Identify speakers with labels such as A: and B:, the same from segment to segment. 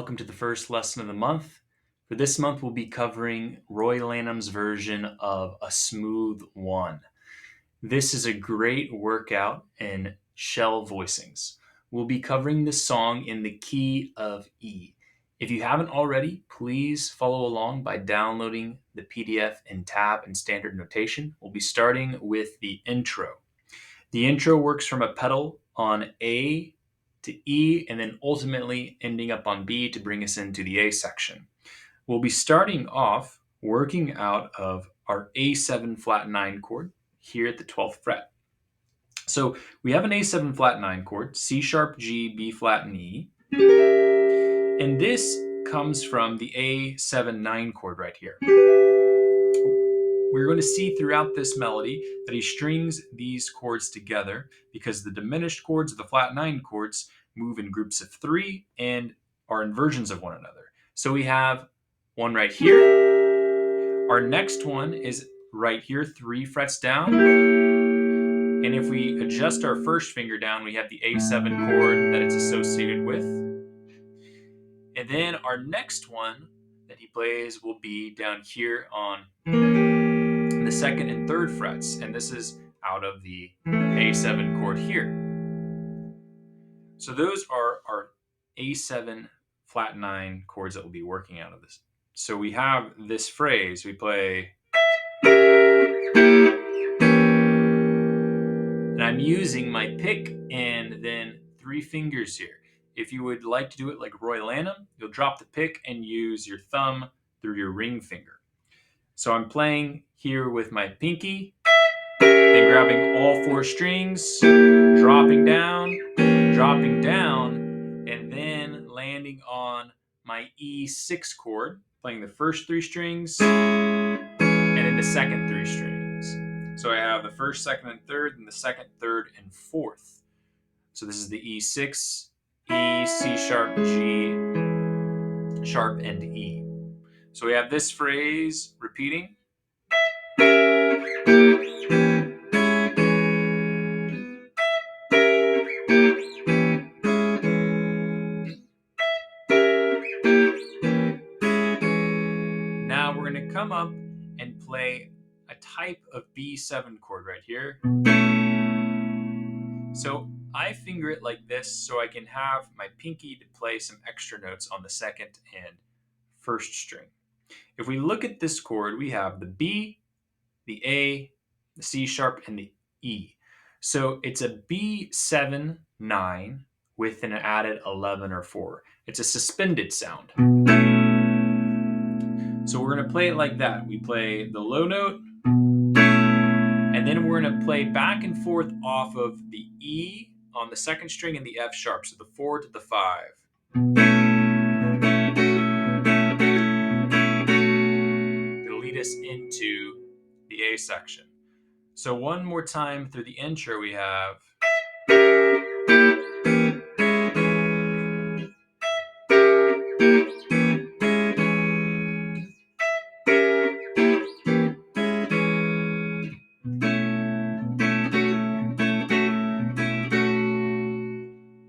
A: welcome to the first lesson of the month. For this month, we'll be covering Roy Lanham's version of A Smooth One. This is a great workout in shell voicings. We'll be covering this song in the key of E. If you haven't already, please follow along by downloading the PDF in tab and standard notation. We'll be starting with the intro. The intro works from a pedal on A to E and then ultimately ending up on B to bring us into the A section. We'll be starting off working out of our A7 flat 9 chord here at the 12th fret. So we have an A7 flat 9 chord, C sharp, G, B flat, and E. And this comes from the A7 9 chord right here. We're going to see throughout this melody that he strings these chords together because the diminished chords of the flat 9 chords move in groups of 3 and are inversions of one another. So we have one right here. Our next one is right here, 3 frets down. And if we adjust our first finger down, we have the A7 chord that it's associated with. And then our next one that he plays will be down here on the second and third frets, and this is out of the A7 chord here. So those are our A7 flat 9 chords that we'll be working out of this. So we have this phrase, we play, and I'm using my pick and then 3 fingers here. If you would like to do it like Roy Lanham, you'll drop the pick and use your thumb through your ring finger. So I'm playing here with my pinky, then grabbing all 4 strings, dropping down, and then landing on my E6 chord, playing the first 3 strings, and then the second 3 strings. So I have the first, second, and third, and the second, third, and fourth. So this is the E6, E, C sharp, G sharp, and E. So we have this phrase repeating. Now we're going to come up and play a type of B7 chord right here. So I finger it like this so I can have my pinky to play some extra notes on the second and first string. If we look at this chord, we have the B, the A, the C sharp, and the E. So it's a B7 9 with an added 11 or 4. It's a suspended sound. So we're going to play it like that. We play the low note, and then we're going to play back and forth off of the E on the second string and the F sharp, so the 4 to the 5. It'll lead us into the A section. So one more time through the intro we have.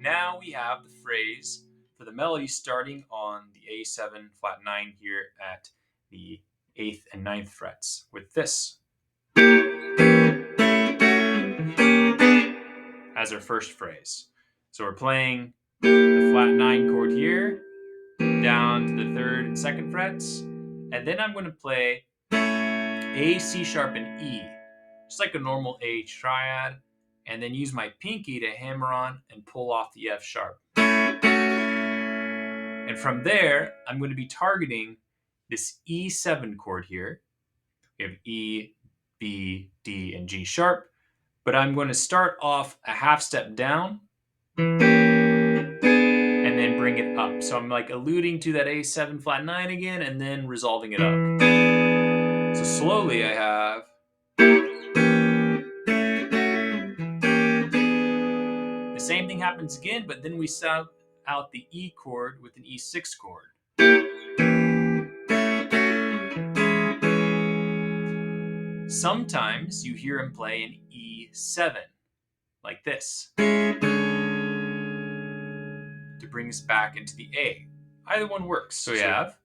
A: Now we have the phrase for the melody starting on the A7 flat 9 here at the 8th and 9th frets with this as our first phrase. So we're playing the flat 9 chord here down to the 3rd and 2nd frets, and then I'm going to play A, C sharp, and E, just like a normal A triad, and then use my pinky to hammer on and pull off the F sharp. And from there, I'm going to be targeting this E7 chord here. We have E, B, D, and G sharp, but I'm going to start off a half step down and then bring it up. So I'm like alluding to that A7 flat 9 again and then resolving it up. So slowly I have the same thing happens again, but then we sound out the E chord with an E6 chord. Sometimes you hear him play an E7, like this, to bring us back into the A. Either one works. So we have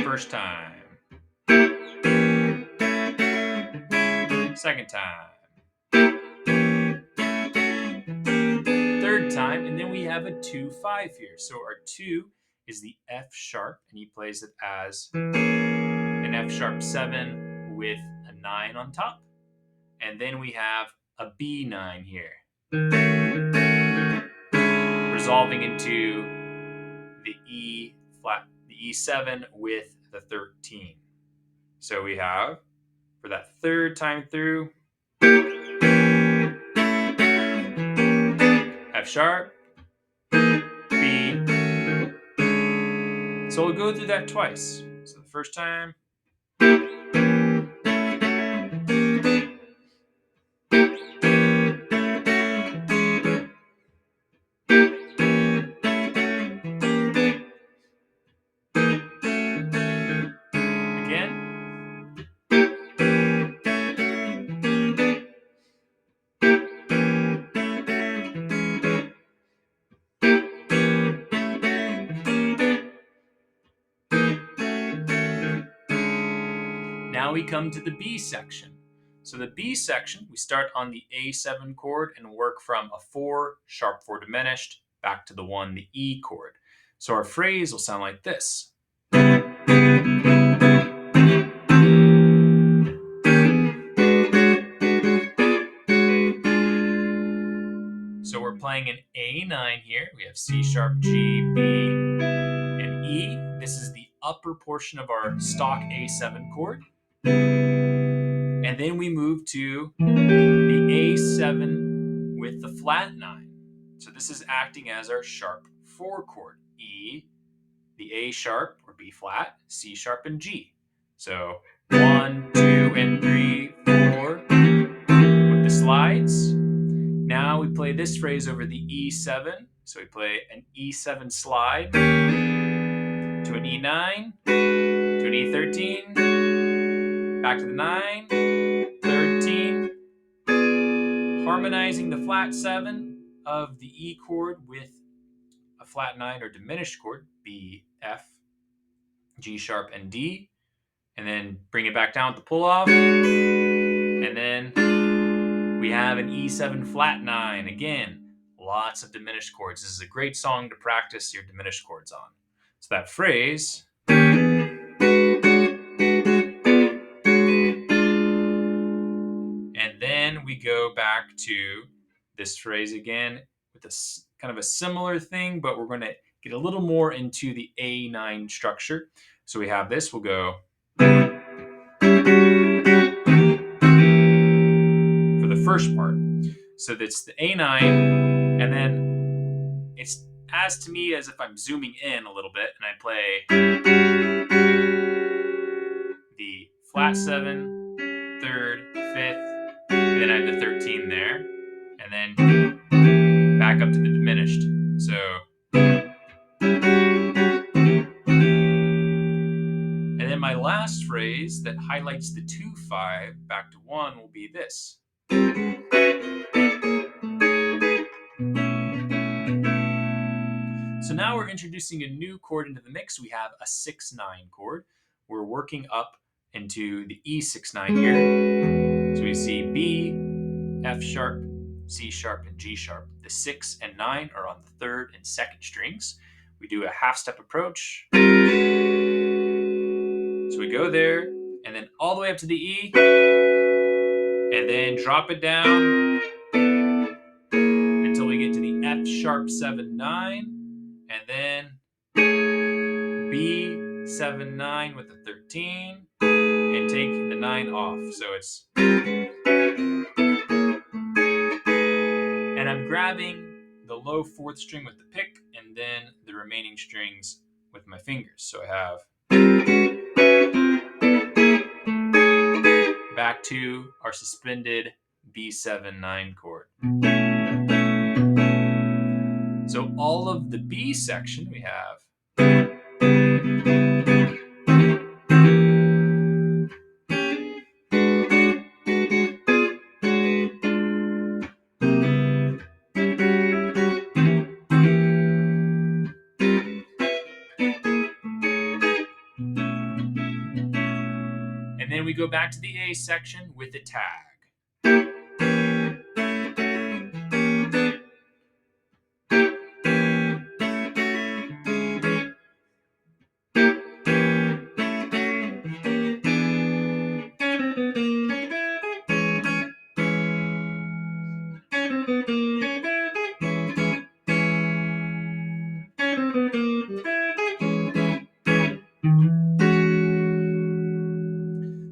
A: first time, second time, third time, and then we have a 2-5 here. So our 2 is the F sharp, and he plays it as an F sharp 7 with a 9 on top. And then we have a B9 here, resolving into the E flat, the E7 with the 13. So we have, for that third time through, F sharp, B. So we'll go through that twice. So the first time, again. Now we come to the B section. So the B section, we start on the A7 chord and work from a 4, sharp 4 diminished, back to the 1, the E chord. So our phrase will sound like this. So we're playing an A9 here. We have C sharp, G, B, and E. This is the upper portion of our stock A7 chord. And then we move to the A7 with the flat 9. So this is acting as our sharp 4 chord. E, the A sharp or B flat, C sharp, and G. So 1, 2, and 3, 4 with the slides. Now we play this phrase over the E7. So we play an E7 slide to an E9, to an E13, back to the 9, 13, harmonizing the flat 7 of the E chord with a flat 9 or diminished chord, B, F, G sharp, and D, and then bring it back down with the pull off, and then we have an E7 flat 9. Again, lots of diminished chords. This is a great song to practice your diminished chords on. So that phrase, and then we go back to this phrase again with a kind of a similar thing, but we're going to get a little more into the A9 structure. So we have this, we'll go for the first part. So that's the A9, and then it's as to me as if I'm zooming in a little bit, and I play the flat 7, 3rd, 5th, and then I have the 13 there, and then back up to the diminished. So and then my last phrase that highlights the 2-5 back to 1 will be this. So now we're introducing a new chord into the mix. We have a 6-9 chord. We're working up into the E6-9 here. So we see B, F sharp, C sharp, and G sharp. The 6 and 9 are on the 3rd and 2nd strings. We do a half-step approach. So we go there, and then all the way up to the E, and then drop it down until we get to the F sharp 7-9, and then B 7-9 with the 13, and take the 9 off. So it's, and I'm grabbing the low 4th string with the pick, and then the remaining strings with my fingers. So I have back to our suspended B7-9 chord. So all of the B section we have And then we go back to the A section with the tag.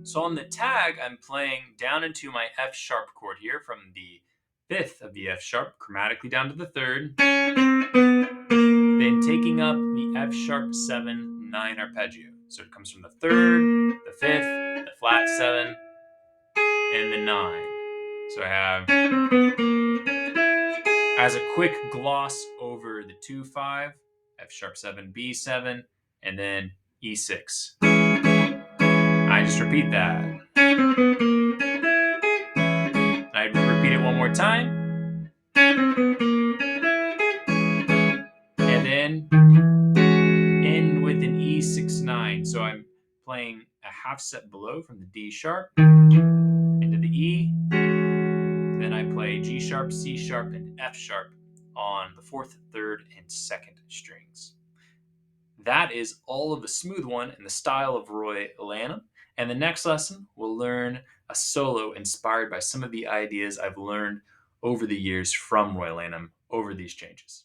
A: So on the tag, I'm playing down into my F sharp chord here from the fifth of the F sharp, chromatically down to the third, then taking up the F sharp 7 9 arpeggio. So it comes from the third, the fifth, the flat 7, and the 9. So I have, as a quick gloss over the 2 5, F sharp 7, B7, and then E6. I just repeat that. I repeat it one more time. And then end with an E6 9. So I'm playing a half set below from the D sharp into the E. Then I play G sharp, C sharp, and F sharp on the fourth, third, and second strings. That is all of the smooth one in the style of Roy Lanham. And the next lesson, we'll learn a solo inspired by some of the ideas I've learned over the years from Roy Lanham over these changes.